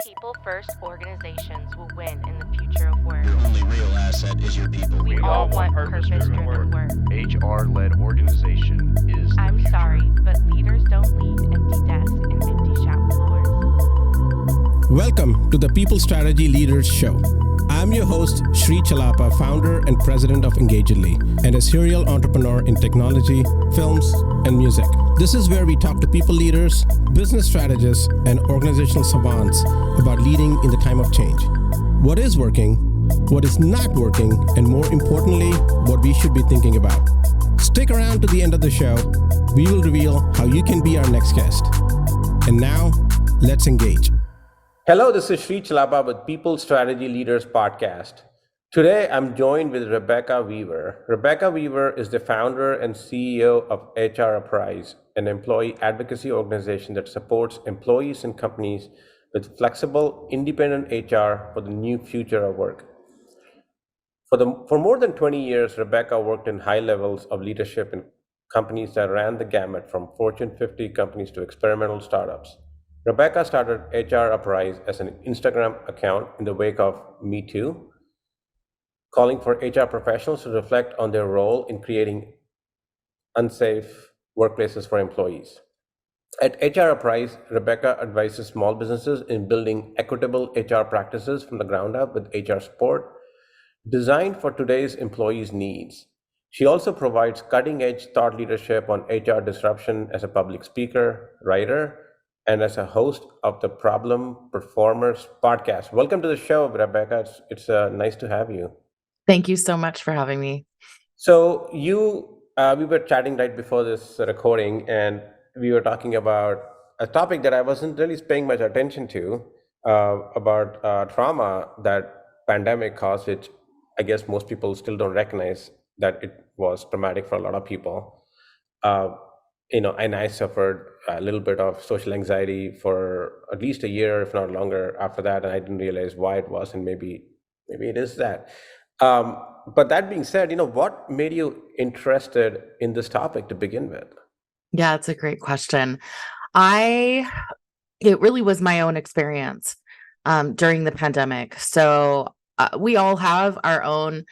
People first organizations will win in the future of work. Your only real asset is your people. We all want purpose-driven work. HR-led organization is the I'm future. sorry, but leaders don't lead empty desks and empty shop floors. Welcome to the People Strategy Leaders Show. I'm your host, Sri Chellappa, founder and president of Engagedly, and a serial entrepreneur in technology, films, and music. This is where we talk to people leaders, business strategists, and organizational savants about leading in the time of change. What is working, what is not working, and more importantly, what we should be thinking about. Stick around to the end of the show. We will reveal how you can be our next guest. And now, let's engage. Hello, this is Sri Chellappa with People Strategy Leaders Podcast. Today, I'm joined with Rebecca Weaver. Rebecca Weaver is the founder and CEO of HRuprise, an employee advocacy organization that supports employees and companies with flexible, independent HR for the new future of work. For more than 20 years, Rebecca worked in high levels of leadership in companies that ran the gamut from Fortune 50 companies to experimental startups. Rebecca started HRuprise as an Instagram account in the wake of Me Too, calling for HR professionals to reflect on their role in creating unsafe workplaces for employees. At HRuprise, Rebecca advises small businesses in building equitable HR practices from the ground up with HR support designed for today's employees' needs. She also provides cutting-edge thought leadership on HR disruption as a public speaker, writer, and as a host of the Problem Performers podcast. Welcome to the show, Rebecca. It's nice to have you. Thank you so much for having me. So we were chatting right before this recording, and we were talking about a topic that I wasn't really paying much attention to, about trauma that pandemic caused, which I guess most people still don't recognize that it was traumatic for a lot of people. And I suffered a little bit of social anxiety for at least a year, if not longer, after that, and I didn't realize why it was, and maybe it is that. But that being said, what made you interested in this topic to begin with? Yeah, it's a great question. It really was my own experience during the pandemic. So we all have our own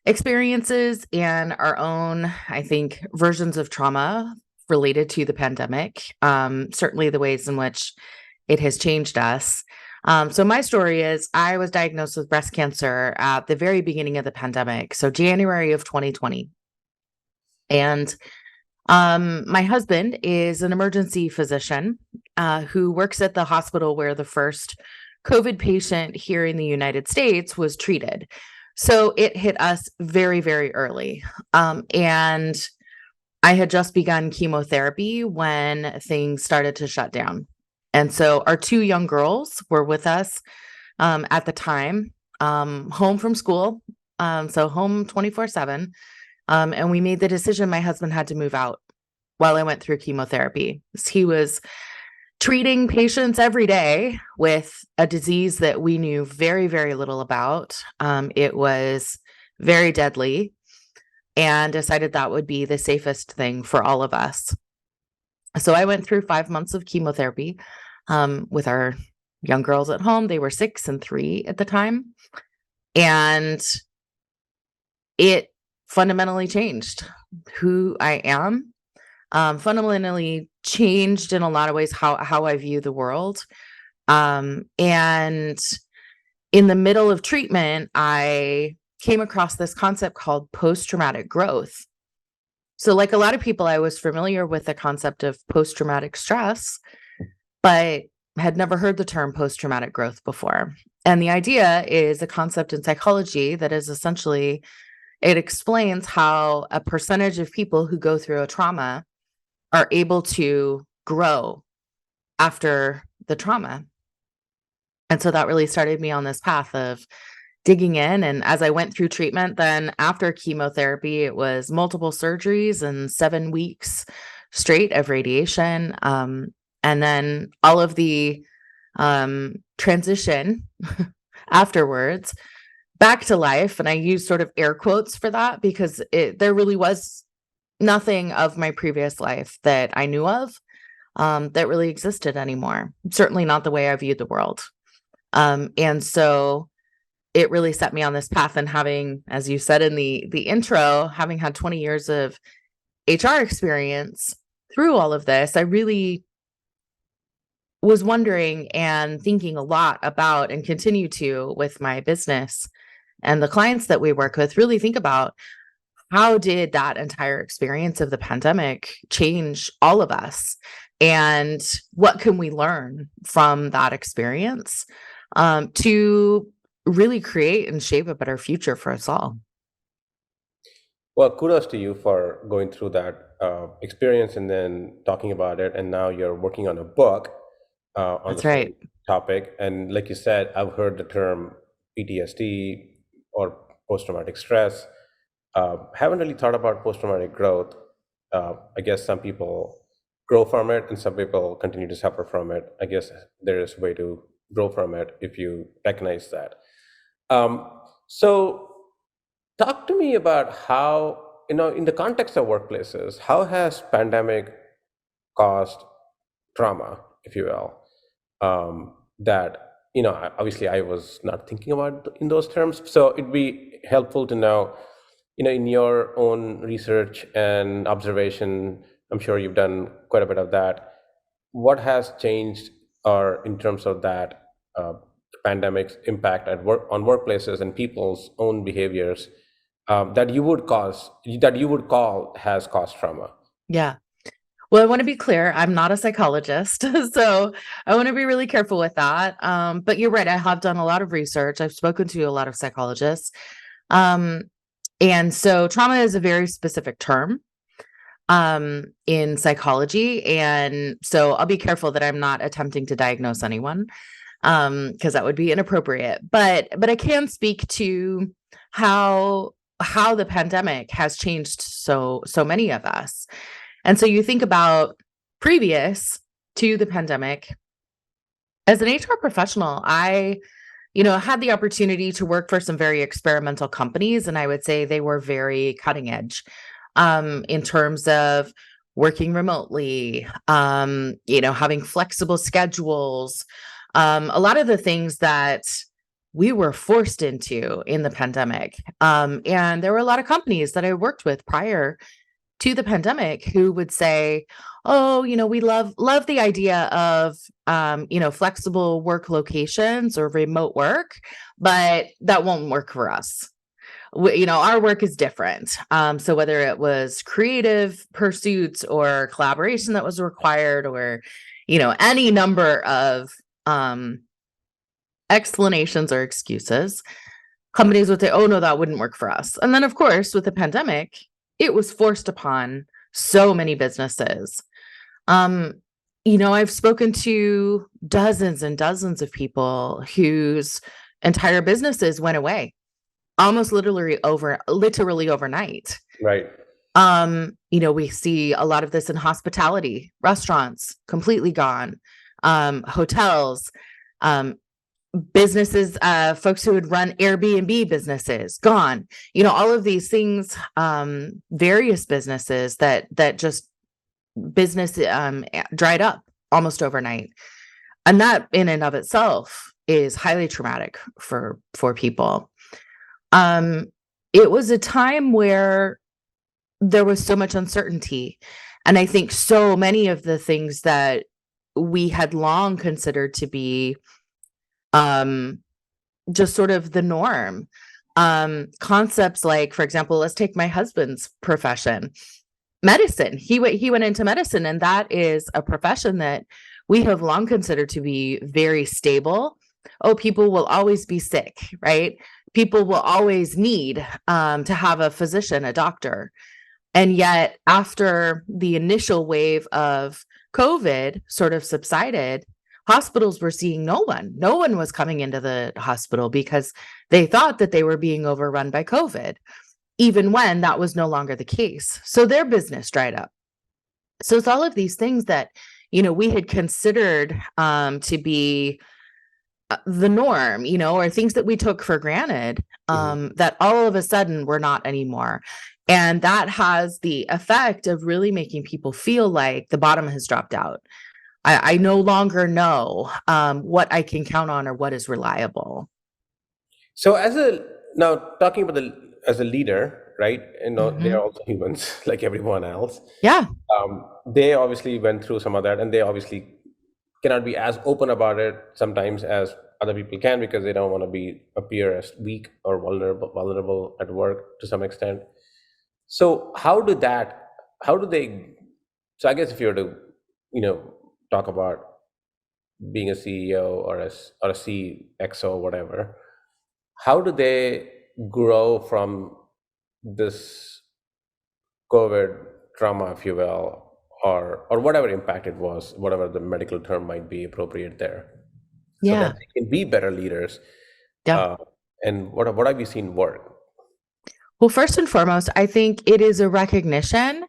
experiences and our own, I think, versions of trauma related to the pandemic, certainly the ways in which it has changed us. So my story is I was diagnosed with breast cancer at the very beginning of the pandemic, so January of 2020. And my husband is an emergency physician who works at the hospital where the first COVID patient here in the United States was treated. So it hit us very, very early. And I had just begun chemotherapy when things started to shut down. And so our two young girls were with us at the time, home from school, so home 24/7. And we made the decision my husband had to move out while I went through chemotherapy. He was treating patients every day with a disease that we knew very, very little about. It was very deadly, and decided that would be the safest thing for all of us. So I went through 5 months of chemotherapy with our young girls at home. They were 6 and 3 at the time. And it fundamentally changed who I am, fundamentally changed in a lot of ways how I view the world. And in the middle of treatment, I came across this concept called post-traumatic growth. So like a lot of people, I was familiar with the concept of post-traumatic stress, but had never heard the term post-traumatic growth before. And the idea is a concept in psychology that is essentially, it explains how a percentage of people who go through a trauma are able to grow after the trauma. And so that really started me on this path of digging in. And as I went through treatment, then after chemotherapy, it was multiple surgeries and 7 weeks straight of radiation. And then all of the transition afterwards back to life. And I use sort of air quotes for that because there really was nothing of my previous life that I knew of that really existed anymore. Certainly not the way I viewed the world. And so it really set me on this path. And having, as you said in the intro, having had 20 years of HR experience through all of this, I really was wondering and thinking a lot about, and continue to with my business and the clients that we work with, really think about how did that entire experience of the pandemic change all of us? And what can we learn from that experience to really create and shape a better future for us all? Well, kudos to you for going through that experience and then talking about it. And now you're working on a book on the That's same right. topic. And like you said, I've heard the term PTSD or post-traumatic stress. Haven't really thought about post-traumatic growth. I guess some people grow from it and some people continue to suffer from it. I guess there is a way to grow from it if you recognize that. So talk to me about how, in the context of workplaces, how has pandemic caused trauma, if you will, that, obviously I was not thinking about in those terms. So it'd be helpful to know, in your own research and observation, I'm sure you've done quite a bit of that. What has changed or in terms of that pandemic's impact at work on workplaces and people's own behaviors that you would call has caused trauma? Yeah. Well, I want to be clear, I'm not a psychologist, so I want to be really careful with that. But you're right, I have done a lot of research. I've spoken to a lot of psychologists. And so trauma is a very specific term in psychology. And so I'll be careful that I'm not attempting to diagnose anyone, because that would be inappropriate. But I can speak to how the pandemic has changed so many of us. And so you think about previous to the pandemic, as an HR professional, I had the opportunity to work for some very experimental companies, and I would say they were very cutting edge in terms of working remotely, having flexible schedules, a lot of the things that we were forced into in the pandemic. And there were a lot of companies that I worked with prior to the pandemic who would say, oh, we love the idea of, flexible work locations or remote work, but that won't work for us. Our work is different. So whether it was creative pursuits or collaboration that was required, or, any number of explanations or excuses, companies would say, oh, no, that wouldn't work for us. And then, of course, with the pandemic, it was forced upon so many businesses. I've spoken to dozens and dozens of people whose entire businesses went away almost literally overnight. Right. We see a lot of this in hospitality, restaurants completely gone, hotels, businesses, folks who would run Airbnb businesses gone, all of these things, various businesses that just business dried up almost overnight. And that in and of itself is highly traumatic for people. It was a time where there was so much uncertainty. And I think so many of the things that we had long considered to be just sort of the norm, concepts like, for example, let's take my husband's profession, medicine. He went into medicine, and that is a profession that we have long considered to be very stable. Oh, people will always be sick, right? People will always need to have a physician, a doctor. And yet, after the initial wave of COVID sort of subsided, hospitals were seeing no one. No one was coming into the hospital because they thought that they were being overrun by COVID, even when that was no longer the case. So their business dried up. So it's all of these things that, we had considered to be the norm, or things that we took for granted, that all of a sudden were not anymore. And that has the effect of really making people feel like the bottom has dropped out. I no longer know what I can count on or what is reliable. So now talking about as a leader, right? They're Mhm. also humans like everyone else. Yeah. They obviously went through some of that, and they obviously cannot be as open about it sometimes as other people can, because they don't want to appear as weak or vulnerable at work to some extent. So how do they, so I guess if you were to, talk about being a CEO or a CXO, whatever, how do they grow from this COVID trauma, if you will, or whatever impact it was, whatever the medical term might be appropriate there, so that Yeah. they can be better leaders? Yeah. Uh, and what have you seen work? Well, first and foremost, I think it is a recognition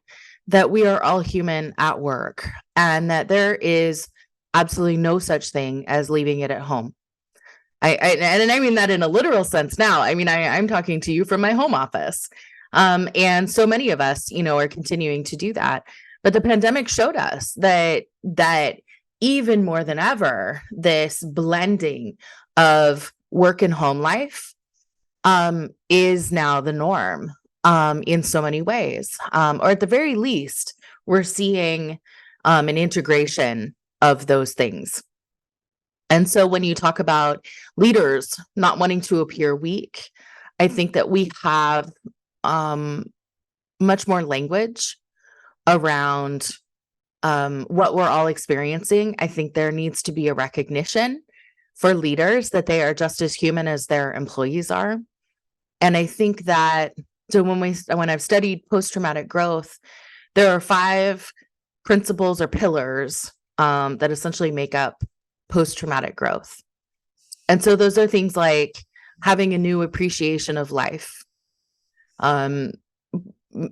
that we are all human at work and that there is absolutely no such thing as leaving it at home. And I mean that in a literal sense now. I mean, I'm talking to you from my home office. And so many of us, are continuing to do that. But the pandemic showed us that even more than ever, this blending of work and home life is now the norm in so many ways. Or at the very least, we're seeing an integration of those things. And so when you talk about leaders not wanting to appear weak, I think that we have much more language around what we're all experiencing. I think there needs to be a recognition for leaders that they are just as human as their employees are. And I think that so when I've studied post-traumatic growth, there are 5 principles or pillars that essentially make up post-traumatic growth. And so those are things like having a new appreciation of life,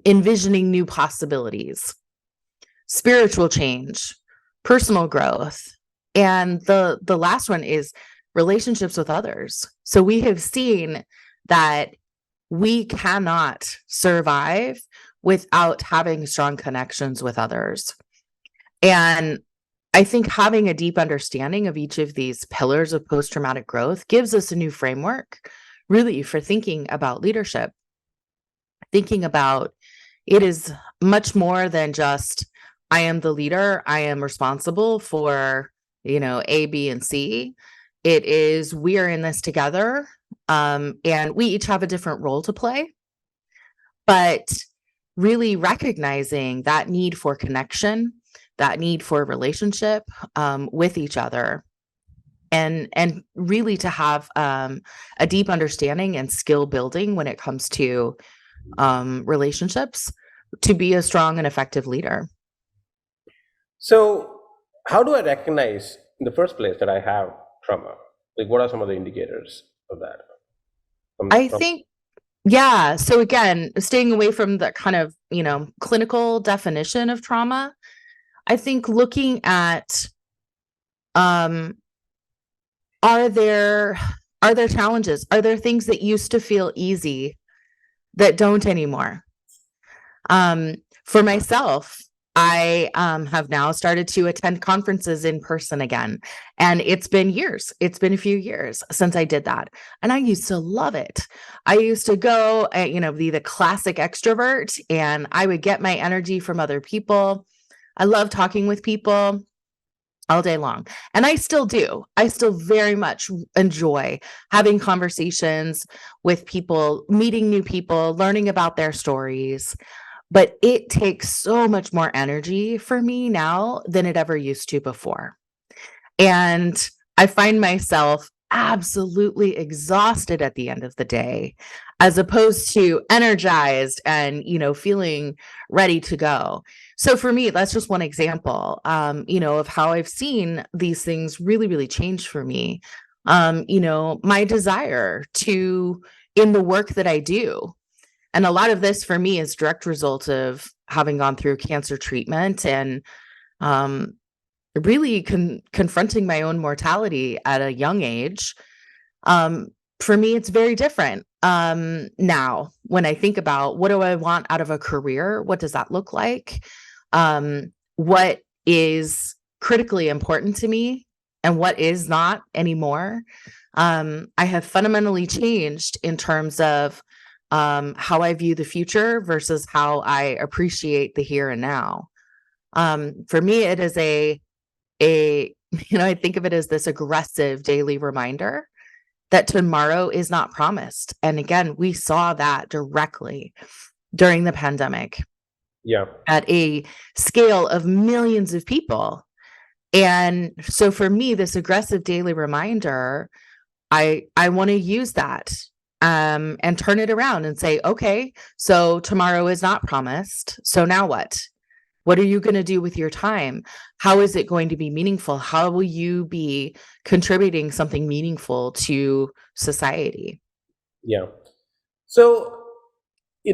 envisioning new possibilities, spiritual change, personal growth, and the last one is relationships with others. So we have seen that we cannot survive without having strong connections with others. And I think having a deep understanding of each of these pillars of post-traumatic growth gives us a new framework, really, for thinking about leadership. Thinking about it is much more than just, I am the leader, I am responsible for, A, B, and C. It is, we are in this together, and we each have a different role to play. But really recognizing that need for connection, that need for relationship with each other, and really to have a deep understanding and skill building when it comes to relationships to be a strong and effective leader. So how do I recognize in the first place that I have trauma? Like, what are some of the indicators of that? I think, yeah. So again, staying away from the kind of, clinical definition of trauma, I think looking at, are there challenges? Are there things that used to feel easy that don't anymore? For myself, I have now started to attend conferences in person again. And it's been years. It's been a few years since I did that. And I used to love it. I used to go, be the classic extrovert, and I would get my energy from other people. I love talking with people all day long. And I still do. I still very much enjoy having conversations with people, meeting new people, learning about their stories. But it takes so much more energy for me now than it ever used to before. And I find myself absolutely exhausted at the end of the day, as opposed to energized and, feeling ready to go. So for me, that's just one example, of how I've seen these things really, really change for me. My desire to, in the work that I do, and a lot of this for me is direct result of having gone through cancer treatment and really confronting my own mortality at a young age. For me, it's very different now when I think about what do I want out of a career? What does that look like? What is critically important to me and what is not anymore. I have fundamentally changed in terms of how I view the future versus how I appreciate the here and now. For me, it is I think of it as this aggressive daily reminder that tomorrow is not promised. And again, we saw that directly during the pandemic. Yeah. At a scale of millions of people. And so for me, this aggressive daily reminder, I want to use that and turn it around and say, okay, so tomorrow is not promised. So now what? What are you going to do with your time? How is it going to be meaningful? How will you be contributing something meaningful to society? Yeah. So,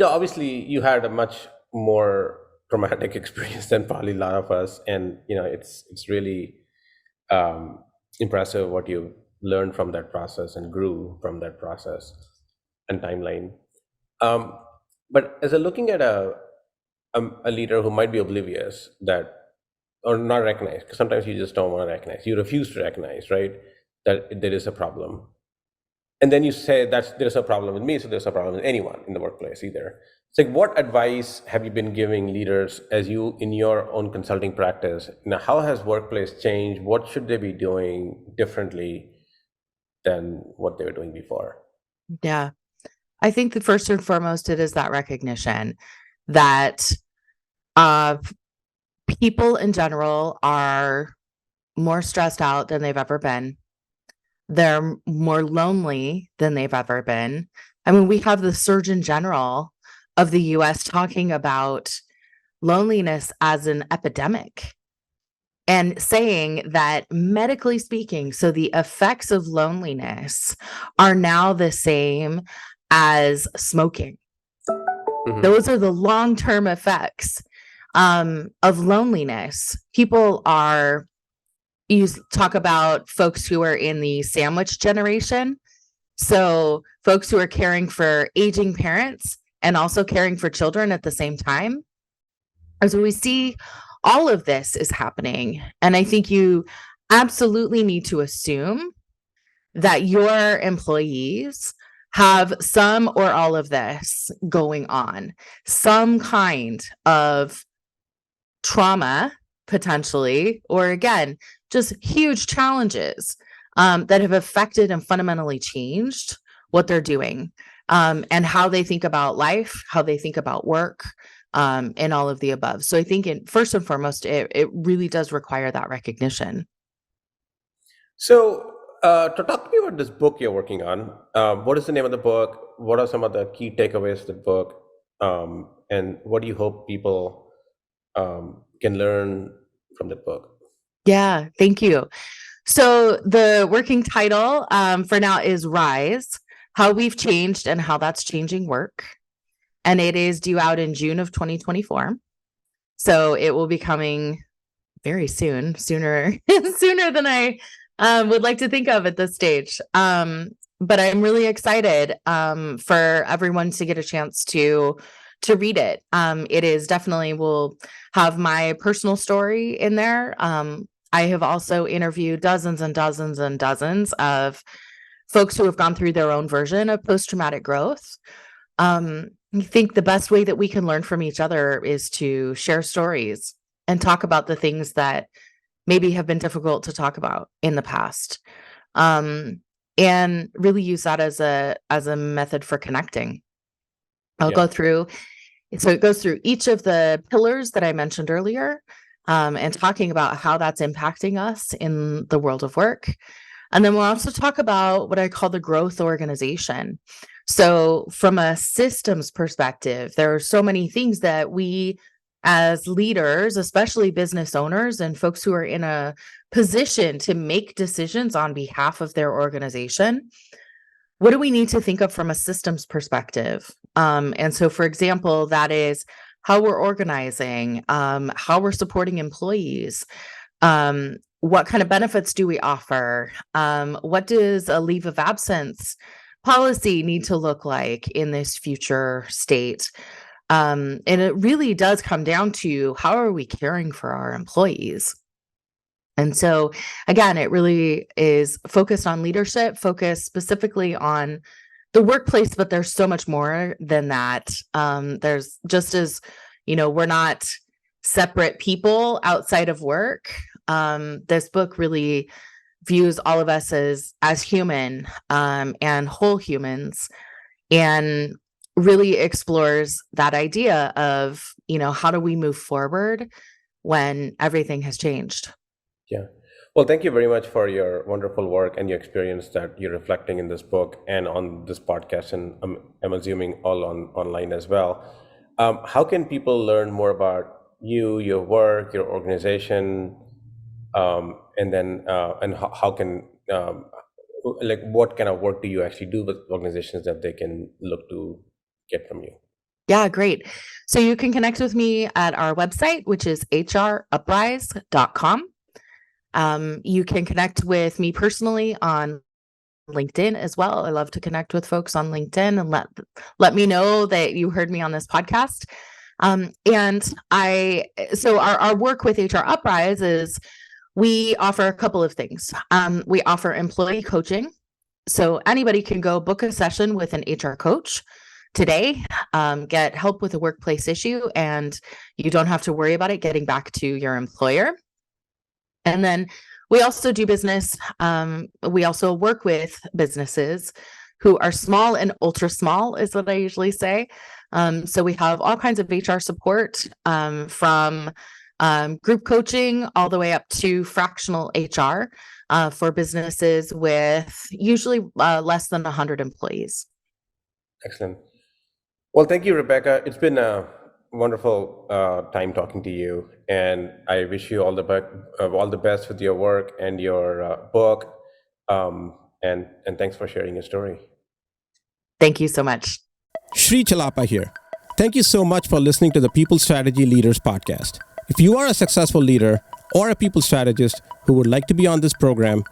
obviously you had a much more traumatic experience than probably a lot of us. And, it's really impressive what you learned from that process and grew from that process and timeline. But as I'm looking at a leader who might be oblivious that, or not recognize, because sometimes you just don't want to recognize, you refuse to recognize, right, that there is a problem. And then you say there's a problem with me, so there's a problem with anyone in the workplace either. It's like, what advice have you been giving leaders as you in your own consulting practice? Now, how has workplace changed? What should they be doing differently than what they were doing before? Yeah. I think that first and foremost, it is that recognition that people in general are more stressed out than they've ever been. They're more lonely than they've ever been. I mean, we have the Surgeon General of the US talking about loneliness as an epidemic and saying that medically speaking, so the effects of loneliness are now the same as smoking. Mhm. Those are the long-term effects of loneliness. You talk about folks who are in the sandwich generation. So folks who are caring for aging parents and also caring for children at the same time. As we see, all of this is happening. And I think you absolutely need to assume that your employees have some or all of this going on, some kind of trauma potentially, or again, just huge challenges that have affected and fundamentally changed what they're doing and how they think about life, how they think about work, and all of the above. So I think first and foremost, it really does require that recognition. So, to talk to me about this book you're working on, what is the name of the book? What are some of the key takeaways of the book? And what do you hope people can learn from the book? Yeah, thank you. So the working title for now is Rise, How We've Changed and How That's Changing Work. And it is due out in June of 2024. So it will be coming very soon, sooner than I would like to think of at this stage. But I'm really excited for everyone to get a chance to read it. It is definitely will have my personal story in there. I have also interviewed dozens and dozens and dozens of folks who have gone through their own version of post-traumatic growth. I think the best way that we can learn from each other is to share stories and talk about the things that maybe have been difficult to talk about in the past. And really use that as a method for connecting. I'll go through. So it goes through each of the pillars that I mentioned earlier, and talking about how that's impacting us in the world of work. And then we'll also talk about what I call the growth organization. So from a systems perspective, there are so many things that we as leaders, especially business owners and folks who are in a position to make decisions on behalf of their organization, what do we need to think of from a systems perspective? And so, for example, that is how we're organizing, how we're supporting employees, what kind of benefits do we offer? What does a leave of absence policy need to look like in this future state? And it really does come down to how are we caring for our employees? And so, again, it really is focused on leadership, focused specifically on the workplace, but there's so much more than that. There's just as, we're not separate people outside of work. This book really views all of us as human and whole humans, and really explores that idea of, how do we move forward when everything has changed? Yeah. Well, thank you very much for your wonderful work and your experience that you're reflecting in this book and on this podcast, and I'm assuming all online as well. How can people learn more about you, your work, your organization, and then and how can like what kind of work do you actually do with organizations that they can look to get from you? Yeah, great. So you can connect with me at our website, which is HRuprise.com. You can connect with me personally on LinkedIn as well. I love to connect with folks on LinkedIn and let me know that you heard me on this podcast. So our work with HRuprise is we offer a couple of things. We offer employee coaching. So anybody can go book a session with an HR coach today, get help with a workplace issue, and you don't have to worry about it getting back to your employer. And then we also do business. We also work with businesses who are small and ultra small, is what I usually say. So we have all kinds of HR support, from group coaching all the way up to fractional HR for businesses with usually less than 100 employees. Excellent. Well, thank you, Rebecca. It's been a wonderful time talking to you, and I wish you all the best with your work and your book. And thanks for sharing your story. Thank you so much. Chellappa here. Thank you so much for listening to the People Strategy Leaders podcast. If you are a successful leader or a people strategist who would like to be on this program,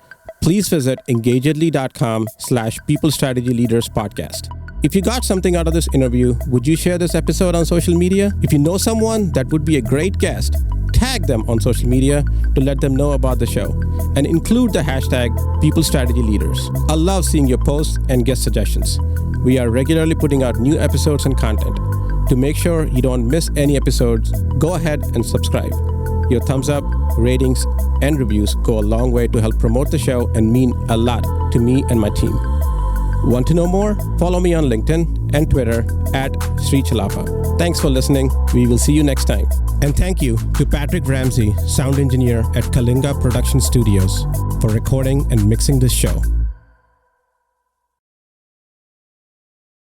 please visit engagedly.com/People Strategy Leaders podcast. If you got something out of this interview, would you share this episode on social media? If you know someone that would be a great guest, tag them on social media to let them know about the show and include the hashtag People Strategy Leaders. I love seeing your posts and guest suggestions. We are regularly putting out new episodes and content. To make sure you don't miss any episodes, go ahead and subscribe. Your thumbs up, ratings, and reviews go a long way to help promote the show and mean a lot to me and my team. Want to know more? Follow me on LinkedIn and Twitter at Chellappa. Thanks for listening. We will see you next time. And thank you to Patrick Ramsey, sound engineer at Kalinga Production Studios, for recording and mixing this show.